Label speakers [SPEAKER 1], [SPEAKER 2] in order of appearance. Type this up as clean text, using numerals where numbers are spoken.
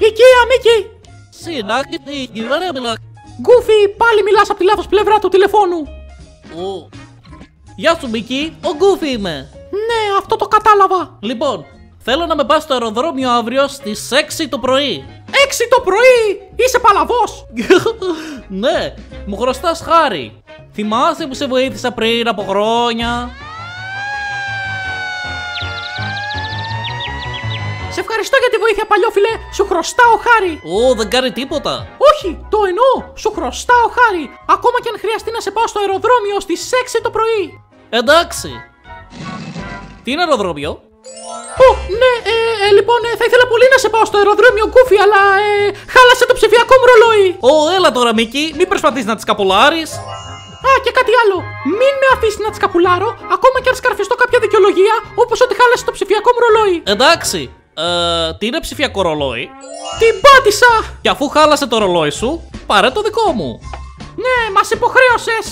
[SPEAKER 1] Οικία, Μίκη!
[SPEAKER 2] Συνάκητη, γυρνά.
[SPEAKER 1] Γκούφι, πάλι μιλάς από τη λάθος πλευρά του τηλεφώνου.
[SPEAKER 2] Γεια σου, Μίκη, ο Γκούφι είμαι.
[SPEAKER 1] Ναι, αυτό το κατάλαβα.
[SPEAKER 2] Λοιπόν, θέλω να με πας στο αεροδρόμιο αύριο στις 6 το πρωί.
[SPEAKER 1] 6 το πρωί! Είσαι παλαβός!
[SPEAKER 2] Ναι, μου χρωστάς χάρη. Θυμάσαι που σε βοήθησα πριν από χρόνια?
[SPEAKER 1] Σε ευχαριστώ για τη βοήθεια, παλιόφιλε. Σου χρωστάω χάρη.
[SPEAKER 2] Δεν κάνει τίποτα.
[SPEAKER 1] Όχι, το εννοώ. Σου χρωστάω χάρη. Ακόμα και αν χρειαστεί να σε πάω στο αεροδρόμιο στις 6 το πρωί.
[SPEAKER 2] Εντάξει. Τι είναι αεροδρόμιο?
[SPEAKER 1] Ναι, λοιπόν, θα ήθελα πολύ να σε πάω στο αεροδρόμιο, Γκούφι, αλλά χάλασε το ψηφιακό μου ρολόι.
[SPEAKER 2] Έλα τώρα, Μίκη, μην προσπαθείς να τις καπουλάρεις.
[SPEAKER 1] Και κάτι άλλο. Μην με αφήσει να τις καπουλάρω, ακόμα και αν σκαρφιστώ κάποια δικαιολογία, όπως ότι χάλασε το ψηφιακό μου ρολόι.
[SPEAKER 2] Εντάξει. Τι είναι ψηφιακό ρολόι?
[SPEAKER 1] Την πάτησα!
[SPEAKER 2] Και αφού χάλασε το ρολόι σου, πάρε το δικό μου.
[SPEAKER 1] Ναι, μας υποχρέωσες.